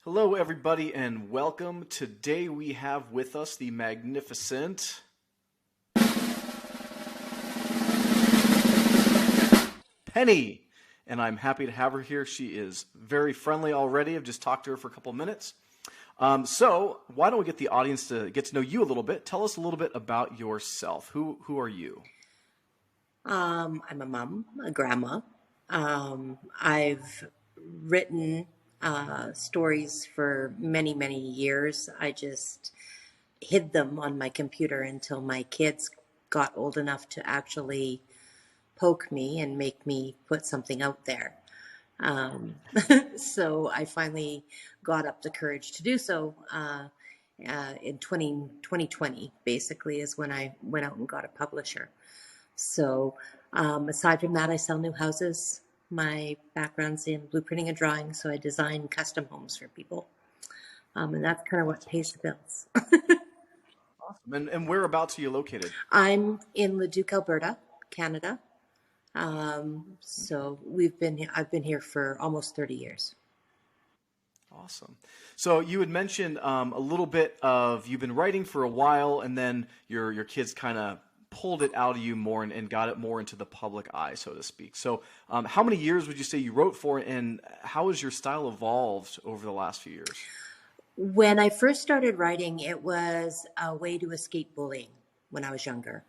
Hello, everybody, and welcome. Today we have with us the magnificent Penny, and I'm happy to have her here. She is very friendly already. I've just talked to her for a couple minutes. So why don't we get the audience to get to know you a little bit? Tell us a little bit about yourself. Who are you? I'm a mom, a grandma. I've written stories for many, many years. I just hid them on my computer until my kids got old enough to actually poke me and make me put something out there. Um, so I finally got up the courage to do so in 2020, basically, is when I went out and got a publisher. So, aside from that, I sell new houses. My background's in blueprinting and drawing, so I design custom homes for people. And that's kind of what That's pays the awesome. bills. Awesome. And whereabouts are you located? I'm in Leduc, Alberta, Canada. So I've been here for almost 30 years. Awesome. So you had mentioned a little bit of you've been writing for a while, and then your kids kind of pulled it out of you more and got it more into the public eye, so to speak. So how many years would you say you wrote for, and how has your style evolved over the last few years? When I first started writing, it was a way to escape bullying when I was younger.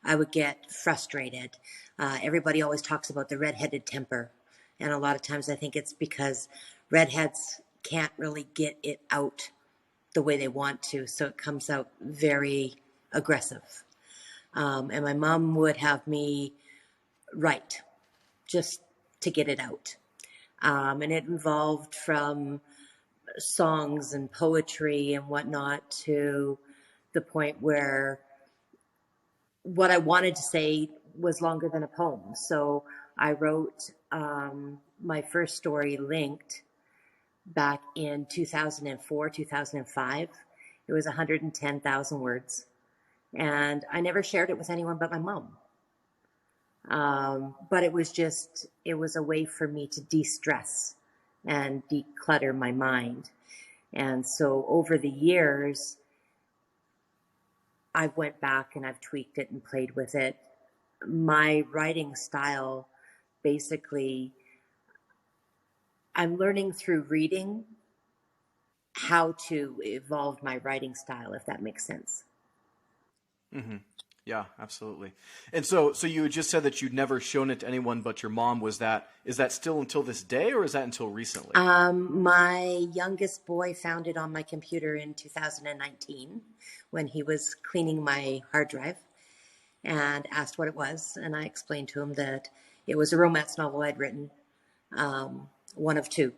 I would get frustrated. Everybody always talks about the redheaded temper. And a lot of times I think it's because redheads can't really get it out the way they want to. So it comes out very aggressive. And my mom would have me write just to get it out. And it involved from songs and poetry and whatnot to the point where what I wanted to say was longer than a poem. So I wrote my first story, Linked, back in 2004, 2005. It was 110,000 words. And I never shared it with anyone but my mom. But it was a way for me to de stress and declutter my mind. And so over the years, I've went back and I've tweaked it and played with it. My writing style, basically, I'm learning through reading how to evolve my writing style, if that makes sense. Hmm. Yeah, absolutely. And so you had just said that you'd never shown it to anyone but your mom. Is that still until this day, or is that until recently? My youngest boy found it on my computer in 2019 when he was cleaning my hard drive and asked what it was. And I explained to him that it was a romance novel I'd written, one of two.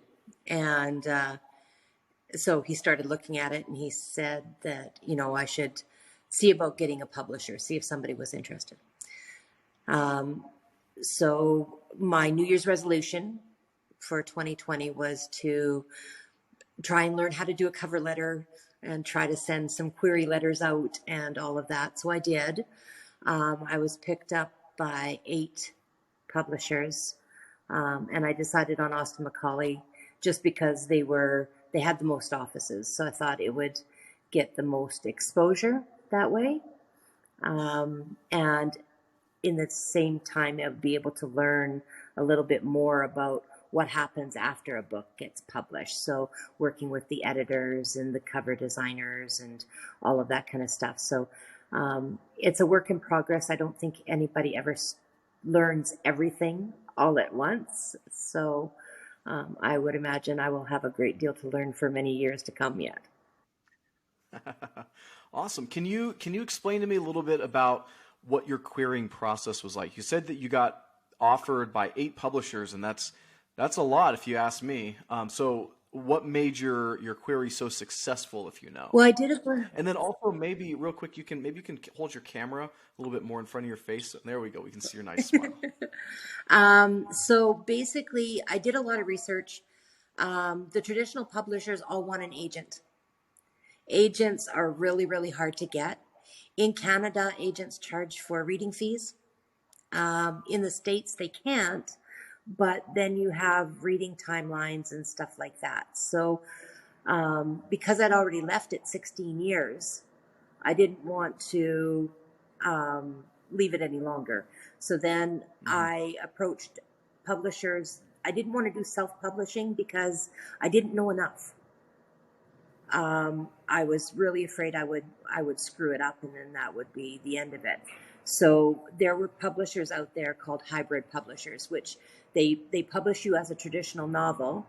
And so he started looking at it and he said that, I should see about getting a publisher, see if somebody was interested. So my New Year's resolution for 2020 was to try and learn how to do a cover letter and try to send some query letters out and all of that. So I did. I was picked up by 8 publishers, and I decided on Austin Macaulay just because they had the most offices. So I thought it would get the most exposure that way. And in the same time, I would be able to learn a little bit more about what happens after a book gets published. So working with the editors and the cover designers and all of that kind of stuff. So it's a work in progress. I don't think anybody ever learns everything all at once. So I would imagine I will have a great deal to learn for many years to come yet. Awesome. Can you explain to me a little bit about what your querying process was like? You said that you got offered by 8 publishers, and that's a lot if you ask me. So what made your query so successful, if you know? Well, I did it for. And then also maybe real quick, you can hold your camera a little bit more in front of your face. There we go. We can see your nice smile. So basically, I did a lot of research. The traditional publishers all want an agent. Agents are really, really hard to get. In Canada, agents charge for reading fees. In the States, they can't, but then you have reading timelines and stuff like that. So Because I'd already left it 16 years, I didn't want to leave it any longer. So then Hmm. I approached publishers. I didn't want to do self-publishing because I didn't know enough. I was really afraid I would screw it up, and then that would be the end of it. So there were publishers out there called hybrid publishers, which they publish you as a traditional novel,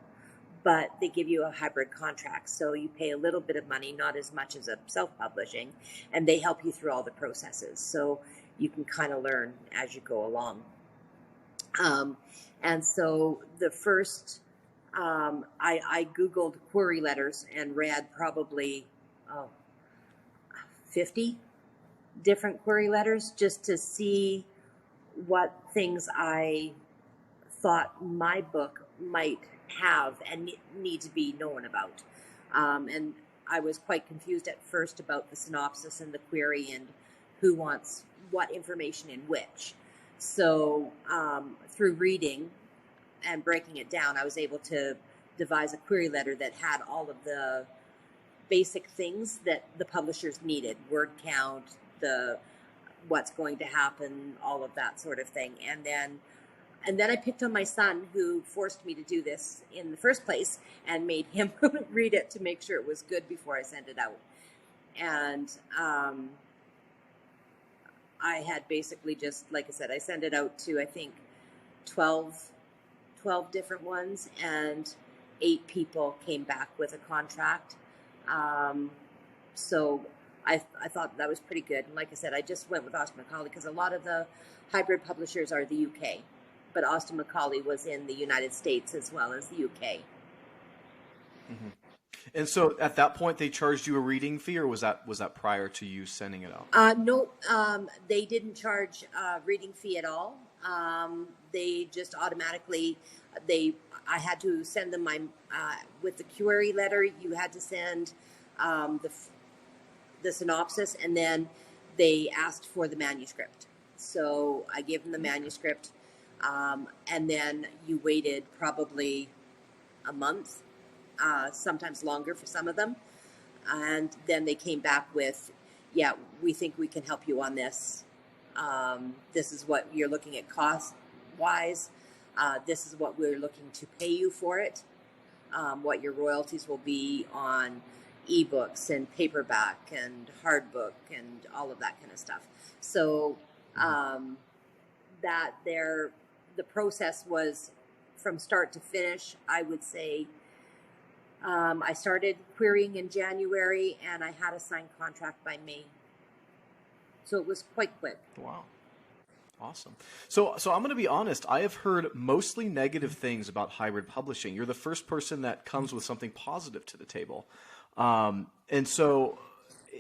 but they give you a hybrid contract. So you pay a little bit of money, not as much as a self-publishing, and they help you through all the processes. So you can kind of learn as you go along. Um, and so the first, I Googled query letters and read probably oh, 50 different query letters just to see what things I thought my book might have and need to be known about. And I was quite confused at first about the synopsis and the query and who wants what information in which. So through reading and breaking it down, I was able to devise a query letter that had all of the basic things that the publishers needed: word count, the what's going to happen, all of that sort of thing. And then I picked on my son, who forced me to do this in the first place, and made him read it to make sure it was good before I sent it out. And I had basically just, like I said, I sent it out to, I think, 12, 12 different ones, and 8 people came back with a contract. So I thought that was pretty good. And like I said, I just went with Austin Macaulay because a lot of the hybrid publishers are the UK, but Austin Macaulay was in the United States as well as the UK. Hmm. And so at that point, they charged you a reading fee, or was that prior to you sending it out? No, they didn't charge a reading fee at all. They just automatically, I had to send them with the query letter, you had to send the synopsis, and then they asked for the manuscript. So I gave them the manuscript, and then you waited probably a month, sometimes longer for some of them. And then they came back with, yeah, we think we can help you on this. This is what you're looking at cost wise. This is what we're looking to pay you for it. What your royalties will be on ebooks and paperback and hardbook and all of that kind of stuff. So that the process was from start to finish, I would say. I started querying in January, and I had a signed contract by May. So it was quite quick. Wow. Awesome. So I'm going to be honest. I have heard mostly negative things about hybrid publishing. You're the first person that comes with something positive to the table. And so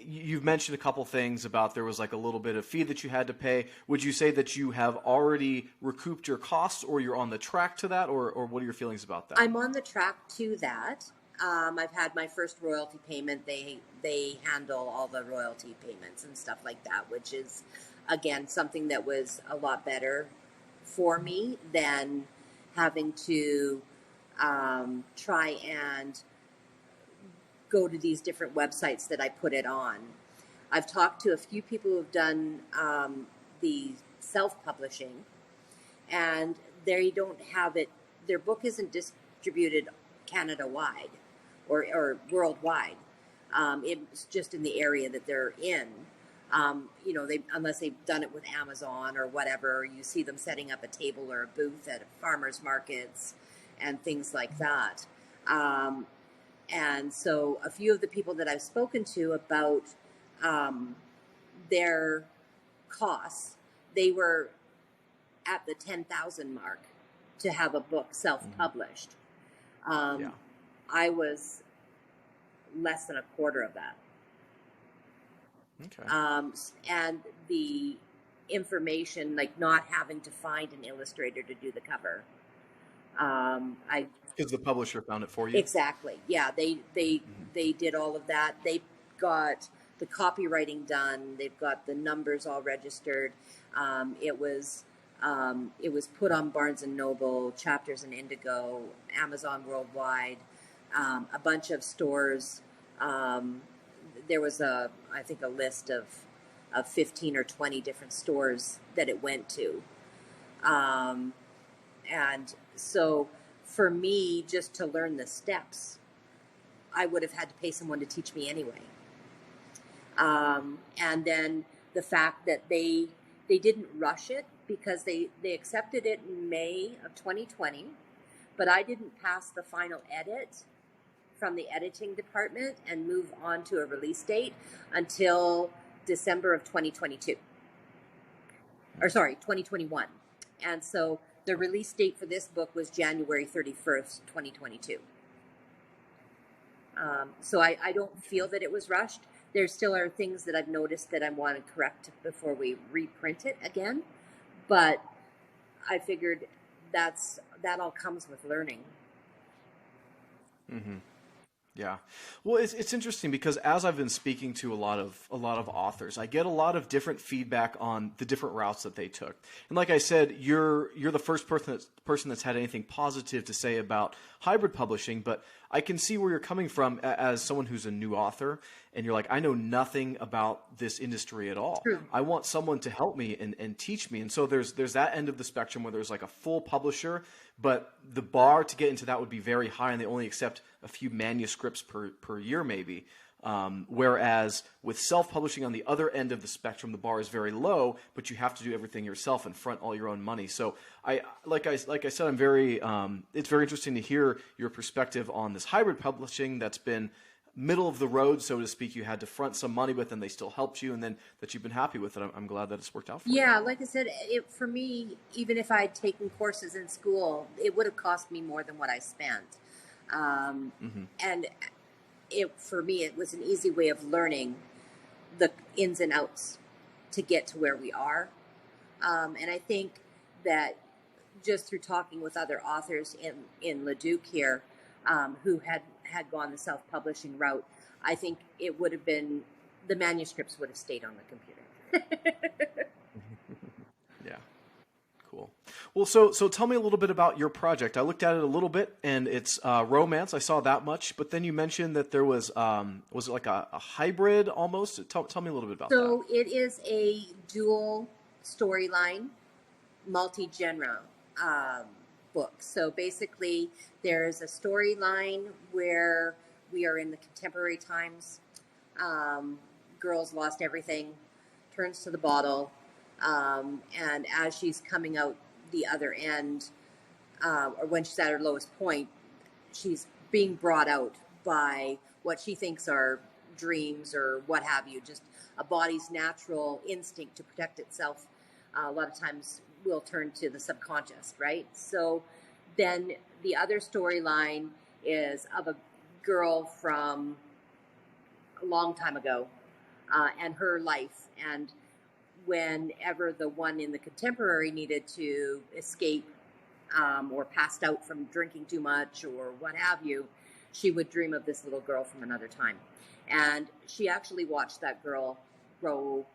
you've mentioned a couple things about there was like a little bit of fee that you had to pay. Would you say that you have already recouped your costs, or you're on the track to that, or what are your feelings about that? I'm on the track to that. I've had my first royalty payment. They handle all the royalty payments and stuff like that, which is, again, something that was a lot better for me than having to try and go to these different websites that I put it on. I've talked to a few people who've done the self-publishing, and they don't have it. Their book isn't distributed Canada-wide or worldwide. It's just in the area that they're in. Unless they've done it with Amazon or whatever, you see them setting up a table or a booth at farmers markets and things like that. And so a few of the people that I've spoken to about their costs, they were at the 10,000 mark to have a book self-published. Yeah. I was less than a quarter of that. Okay. And the information, like not having to find an illustrator to do the cover. Because the publisher found it for you. Exactly. Yeah, they did all of that. They got the copywriting done. They've got the numbers all registered. It was put on Barnes and Noble, Chapters and Indigo, Amazon worldwide. a bunch of stores. Um, there was I think a list of 15 or 20 different stores that it went to. Um, and so for me, just to learn the steps, I would have had to pay someone to teach me anyway. And then the fact that they didn't rush it because they accepted it in May of 2020, but I didn't pass the final edit from the editing department and move on to a release date until December of 2022. Or sorry, 2021. And so the release date for this book was January 31st, 2022. So I don't feel that it was rushed. There still are things that I've noticed that I want to correct before we reprint it again. But I figured that all comes with learning. Mm-hmm. Yeah. Well, it's interesting because as I've been speaking to a lot of authors, I get a lot of different feedback on the different routes that they took. And like I said, you're the first person that's had anything positive to say about hybrid publishing, but I can see where you're coming from as someone who's a new author, and you're like, I know nothing about this industry at all. True. I want someone to help me and teach me. And so there's that end of the spectrum where there's like a full publisher, but the bar to get into that would be very high, and they only accept a few manuscripts per year maybe. Whereas with self-publishing on the other end of the spectrum, the bar is very low, but you have to do everything yourself and front all your own money. So like I said, I'm very it's very interesting to hear your perspective on this hybrid publishing that's been middle of the road, so to speak. You had to front some money with, and they still helped you, and then that you've been happy with it. I'm glad that it's worked out for you. Yeah, like I said, for me, even if I had taken courses in school, it would have cost me more than what I spent. And for me, it was an easy way of learning the ins and outs to get to where we are. And I think that just through talking with other authors in Leduc here, who had gone the self-publishing route, I think it would have been, the manuscripts would have stayed on the computer. Yeah. Cool. Well, so tell me a little bit about your project. I looked at it a little bit, and it's romance. I saw that much, but then you mentioned that there was it like a hybrid almost? Tell me a little bit about that. So it is a dual storyline, multi-genre book. So basically, there's a storyline where we are in the contemporary times. Girl's lost everything, turns to the bottle. And as she's coming out the other end, or when she's at her lowest point, she's being brought out by what she thinks are dreams or what have you, just a body's natural instinct to protect itself. A lot of times will turn to the subconscious, right? So then the other storyline is of a girl from a long time ago, and her life. And whenever the one in the contemporary needed to escape, or passed out from drinking too much or what have you, she would dream of this little girl from another time. And she actually watched that girl grow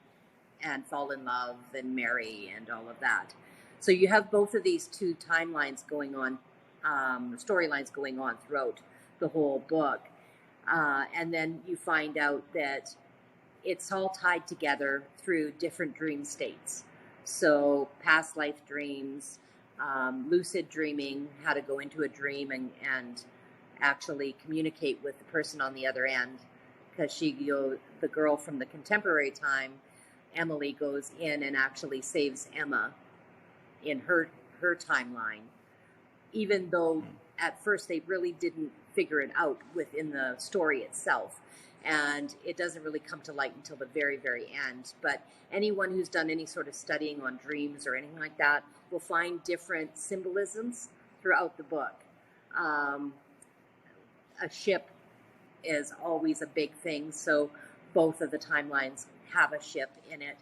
and fall in love and marry and all of that. So you have both of these two timelines going on, storylines going on throughout the whole book. And then you find out that it's all tied together through different dream states. So past life dreams, lucid dreaming, how to go into a dream and actually communicate with the person on the other end. Because the girl from the contemporary time, Emily, goes in and actually saves Emma in her timeline, even though at first they really didn't figure it out within the story itself. And it doesn't really come to light until the very, very end. But anyone who's done any sort of studying on dreams or anything like that will find different symbolisms throughout the book. A ship is always a big thing, so both of the timelines have a ship in it.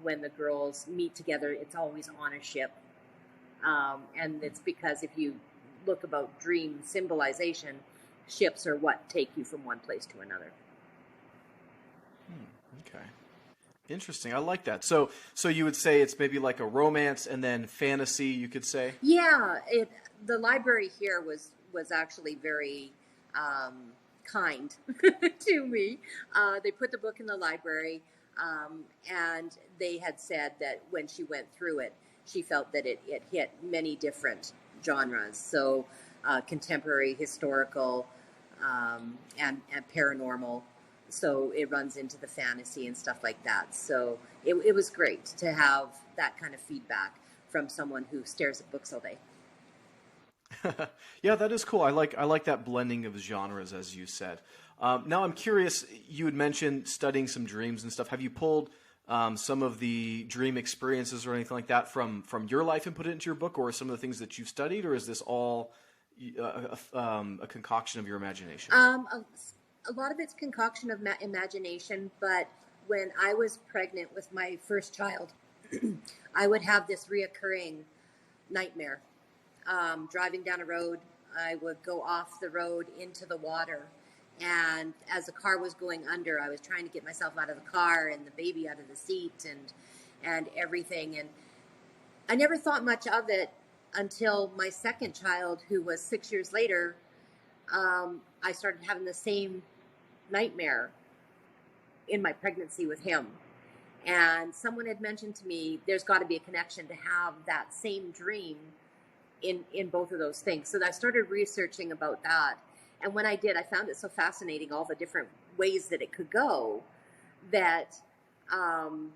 When the girls meet together, it's always on a ship. And it's because if you look about dream symbolization, ships are what take you from one place to another. Okay. Interesting. I like that. So you would say it's maybe like a romance and then fantasy, you could say? Yeah. The library here was actually very kind to me. They put the book in the library, and they had said that when she went through it, she felt that it hit many different genres. So contemporary, historical, and paranormal. So it runs into the fantasy and stuff like that. So it was great to have that kind of feedback from someone who stares at books all day. Yeah, that is cool. I like that blending of genres, as you said. Now I'm curious. You had mentioned studying some dreams and stuff. Have you pulled some of the dream experiences or anything like that from your life and put it into your book, or some of the things that you've studied, or is this all a concoction of your imagination? A lot of it's concoction of imagination, but when I was pregnant with my first child, I would have this reoccurring nightmare. Driving down a road, I would go off the road into the water. And as the car was going under, I was trying to get myself out of the car and the baby out of the seat and everything. And I never thought much of it until my second child, who was 6 years later. I started having the same nightmare in my pregnancy with him. And someone had mentioned to me, there's got to be a connection to have that same dream in both of those things. So I started researching about that. And when I did, I found it so fascinating, all the different ways that it could go, that Austin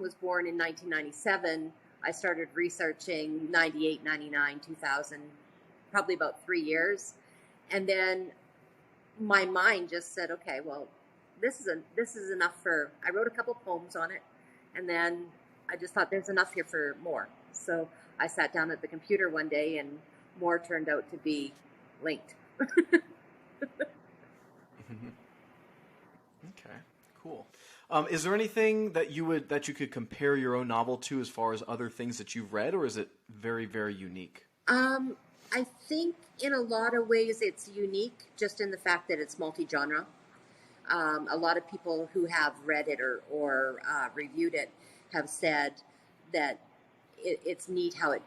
was born in 1997. I started researching 98, 99, 2000, probably about 3 years. And then my mind just said, okay, well, this is enough for, I wrote a couple poems on it. And then I just thought there's enough here for more. So I sat down at the computer one day and more turned out to be linked. Okay, cool. Is there anything that you could compare your own novel to as far as other things that you've read, or is it very, very unique? I think in a lot of ways it's unique, just in the fact that it's multi-genre. A lot of people who have read it or reviewed it have said that it's neat how it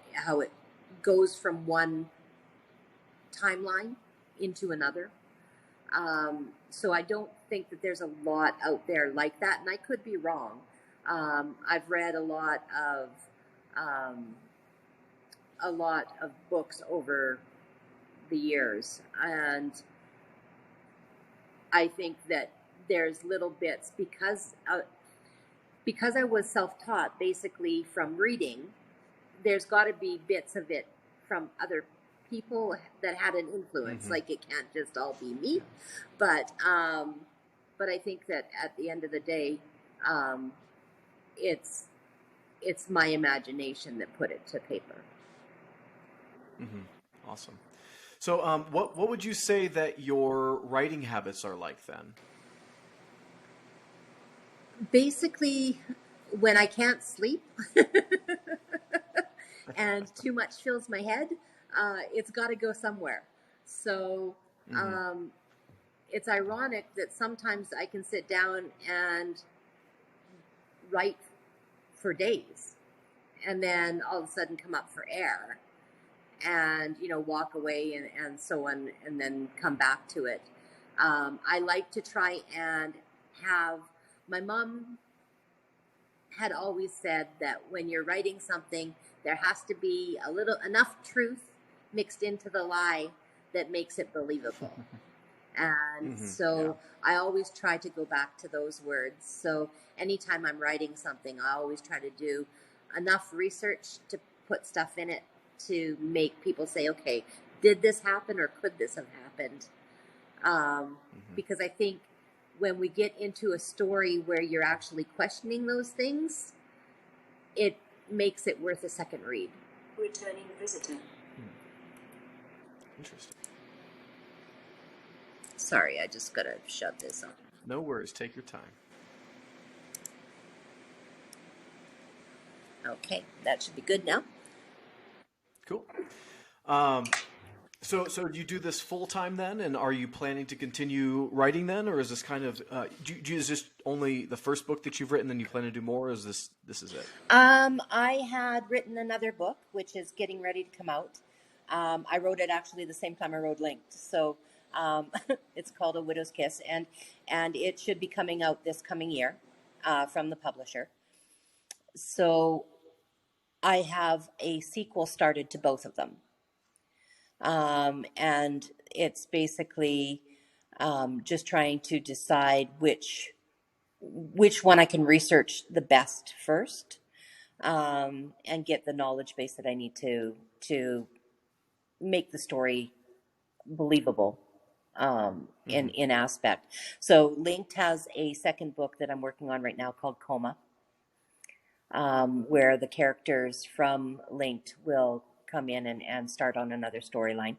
goes from one timeline into another. So I don't think that there's a lot out there like that, and I could be wrong. I've read a lot of books over the years, and I think that there's little bits because I was self-taught basically from reading. There's got to be bits of it from other people that had an influence. Like, it can't just all be me, but I think that at the end of the day, it's my imagination that put it to paper. Awesome. So, what would you say that your writing habits are like then? Basically, when I can't sleep and too much fills my head, it's got to go somewhere. So it's ironic that sometimes I can sit down and write for days and then all of a sudden come up for air and, walk away and so on, and then come back to it. I like to try and have, my mom had always said that when you're writing something, there has to be enough truth mixed into the lie that makes it believable. And so I always try to go back to those words. So anytime I'm writing something, I always try to do enough research to put stuff in it to make people say, okay, did this happen or could this have happened? Because I think when we get into a story where you're actually questioning those things, it makes it worth a second read. Returning visitor. Interesting. Sorry, I just gotta shut this on. No worries. Take your time. Okay, that should be good now. Cool. So do you do this full time then, and are you planning to continue writing then, or is this kind of is this only the first book that you've written, and you plan to do more, or is this is it? I had written another book, which is getting ready to come out, I wrote it actually the same time I wrote Linked. So it's called A Widow's Kiss, and it should be coming out this coming year from the publisher. So I have a sequel started to both of them. And it's basically just trying to decide which one I can research the best first, and get the knowledge base that I need to make the story believable in aspect. So Linked has a second book that I'm working on right now called Coma, where the characters from Linked will come in and start on another storyline.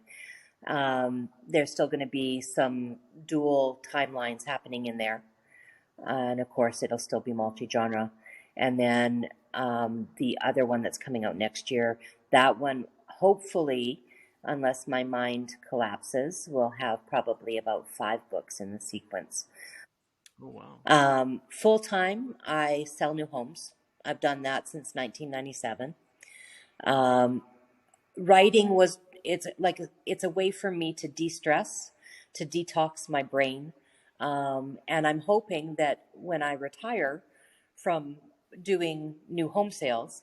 There's still going to be some dual timelines happening in there. And of course, it'll still be multi-genre. And then the other one that's coming out next year, that one, hopefully, unless my mind collapses, will have probably about 5 books in the sequence. Oh, wow. Full-time, I sell new homes. I've done that since 1997. Writing was, it's a way for me to de-stress, to detox my brain. And I'm hoping that when I retire from doing new home sales,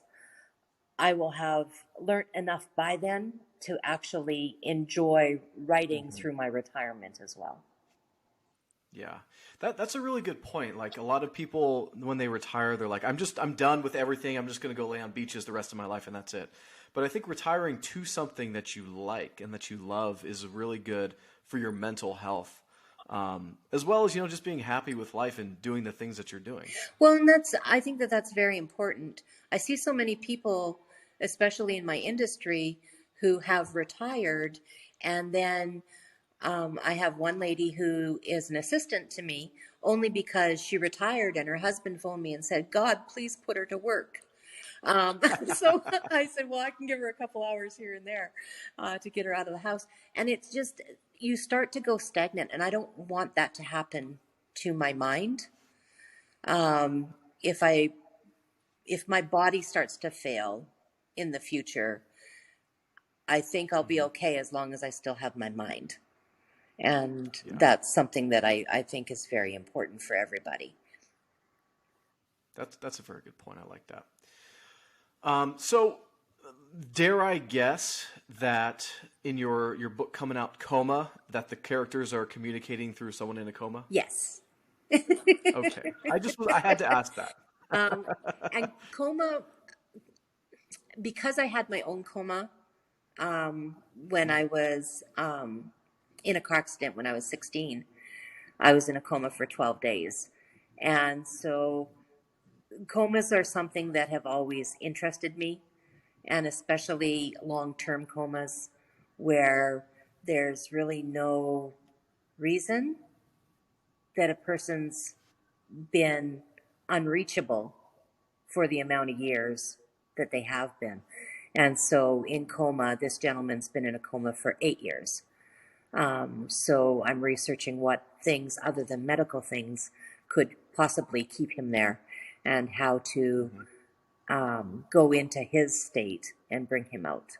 I will have learned enough by then to actually enjoy writing through my retirement as well. Yeah. That's a really good point. Like a lot of people when they retire, they're like, I'm done with everything. I'm just going to go lay on beaches the rest of my life and that's it. But I think retiring to something that you like and that you love is really good for your mental health. As well as, just being happy with life and doing the things that you're doing. Well, and I think that that's very important. I see so many people, especially in my industry, who have retired, and then I have one lady who is an assistant to me only because she retired and her husband phoned me and said, God, please put her to work. So I said, well, I can give her a couple hours here and there to get her out of the house. And it's just, you start to go stagnant, and I don't want that to happen to my mind. If my body starts to fail in the future, I think I'll be okay as long as I still have my mind. And that's something that I think is very important for everybody. That's a very good point. I like that. So dare I guess that in your book coming out, Coma, that the characters are communicating through someone in a coma? Yes. Okay. I had to ask that. And coma, because I had my own coma when I was in a car accident when I was 16, I was in a coma for 12 days. And so comas are something that have always interested me, and especially long-term comas where there's really no reason that a person's been unreachable for the amount of years that they have been. And so in coma, this gentleman's been in a coma for 8 years. So I'm researching what things other than medical things could possibly keep him there, and how to go into his state and bring him out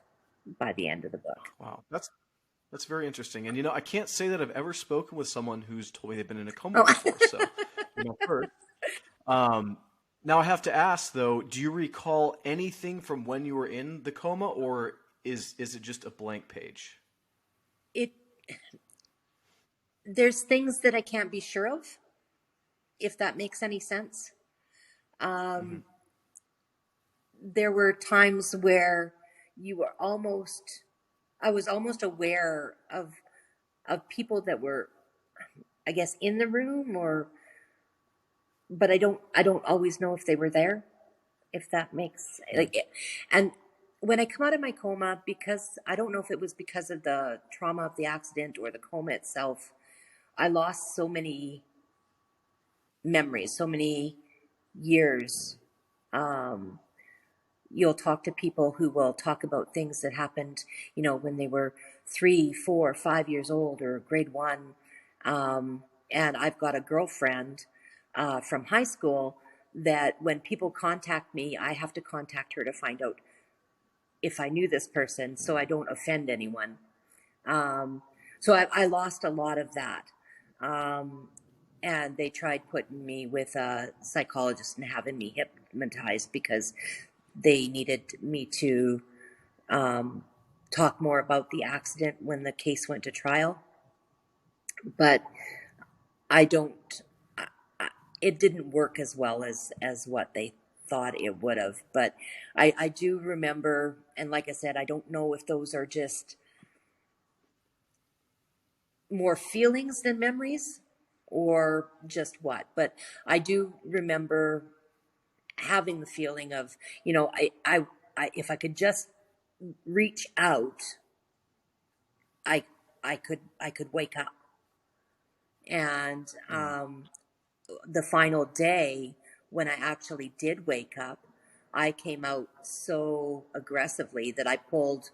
by the end of the book. Wow, that's very interesting. And I can't say that I've ever spoken with someone who's told me they've been in a coma before. So, first. Now I have to ask though, do you recall anything from when you were in the coma, or is it just a blank page? There's things that I can't be sure of, if that makes any sense. There were times where I was almost aware of people that were, I guess, in the room, but I don't always know if they were there, if that makes and when I come out of my coma, because I don't know if it was because of the trauma of the accident or the coma itself, I lost so many memories, so many years. You'll talk to people who will talk about things that happened, when they were 3, 4, 5 years old or grade 1. And I've got a girlfriend from high school that when people contact me, I have to contact her to find out if I knew this person so I don't offend anyone. Um, so I lost a lot of that. Um, and they tried putting me with a psychologist and having me hypnotized because they needed me to um, talk more about the accident when the case went to trial. But I don't. It didn't work as well as what they thought it would have. But I do remember, and like I said, I don't know if those are just more feelings than memories or just what. But I do remember having the feeling of, if I could just reach out, I I could wake up. And Mm. the final day when I actually did wake up, I came out so aggressively that I pulled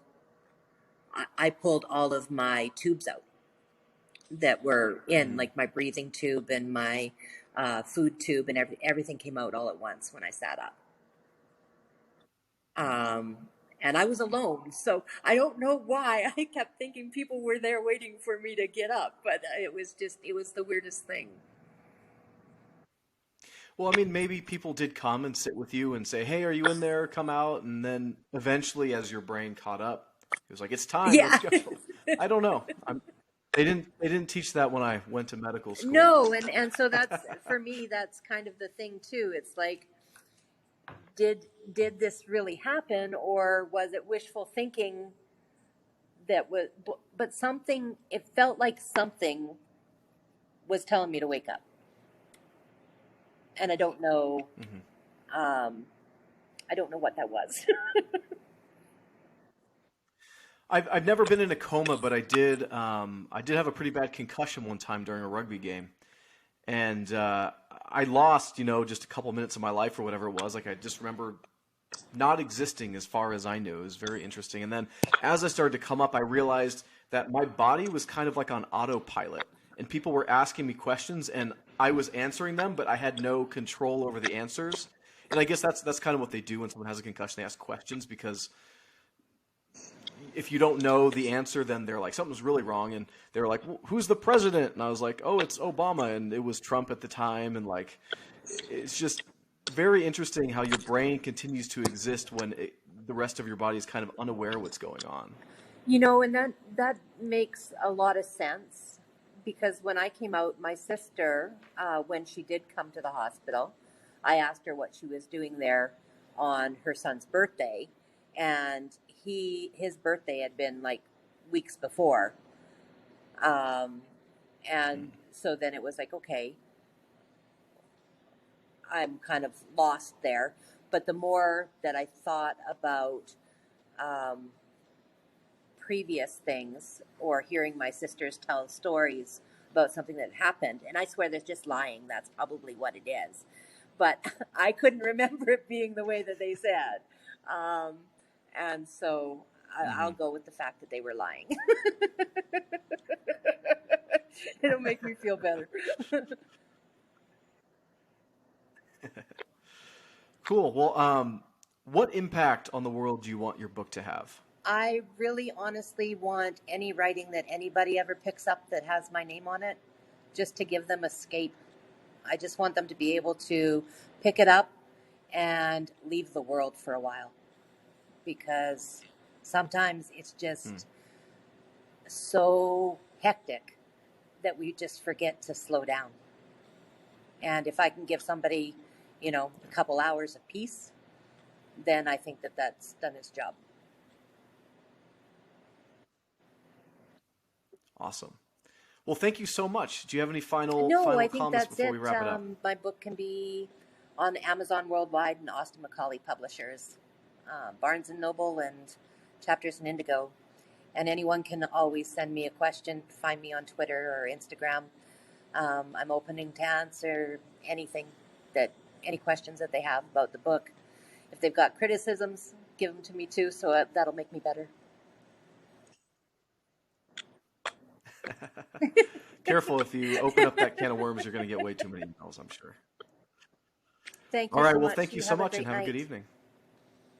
all of my tubes out that were in, Mm. like my breathing tube and my food tube, and everything came out all at once when I sat up. Um, and I was alone, so I don't know why I kept thinking people were there waiting for me to get up, but it was the weirdest thing. Well, I mean, maybe people did come and sit with you and say, "Hey, are you in there? Come out." And then eventually, as your brain caught up, it was like, "It's time. Let's Yeah. go." I don't know. They didn't teach that when I went to medical school. No, and so that's for me. That's kind of the thing too. It's like, did did this really happen, or was it wishful thinking that was? But something. It felt like something was telling me to wake up, and I don't know. Hmm. Um, I don't know what that was. I've never been in a coma, but I did have a pretty bad concussion one time during a rugby game, and I lost just a couple minutes of my life or whatever it was. Like I just remember not existing as far as I knew. It was very interesting. And then as I started to come up, I realized that my body was kind of like on autopilot, and people were asking me questions, and I was answering them, but I had no control over the answers. And I guess that's kind of what they do when someone has a concussion. They ask questions because if you don't know the answer, then they're like, something's really wrong. And they were like, who's the president? And I was like, oh, it's Obama. And it was Trump at the time. And like, it's just very interesting how your brain continues to exist when the rest of your body is kind of unaware of what's going on. And that makes a lot of sense because when I came out, my sister, when she did come to the hospital, I asked her what she was doing there on her son's birthday, and his birthday had been like weeks before, um, and Mm. so then it was like, okay, I'm kind of lost there. But the more that I thought about um, previous things or hearing my sisters tell stories about something that happened, and I swear there's just lying. That's probably what it is. But I couldn't remember it being the way that they said. Um, and so I'll Hmm. go with the fact that they were lying. It'll make me feel better. Cool. Well, what impact on the world do you want your book to have? I really honestly want any writing that anybody ever picks up that has my name on it just to give them escape. I just want them to be able to pick it up and leave the world for a while because sometimes it's Hmm. just so hectic that we just forget to slow down. And if I can give somebody, a couple hours of peace, then I think that that's done its job. Awesome. Well, thank you so much. Do you have any final No, I final think comments that's before we it. wrap it up? My book can be on Amazon Worldwide and Austin Macaulay Publishers, Barnes and Noble, and Chapters in Indigo. And anyone can always send me a question. Find me on Twitter or Instagram. I'm opening to answer anything any questions that they have about the book. If they've got criticisms, give them to me too. So that'll make me better. Careful, if you open up that can of worms, you're going to get way too many emails, I'm sure. Thank All you right. so Well, much. thank you You so have a much and great have a good night. evening.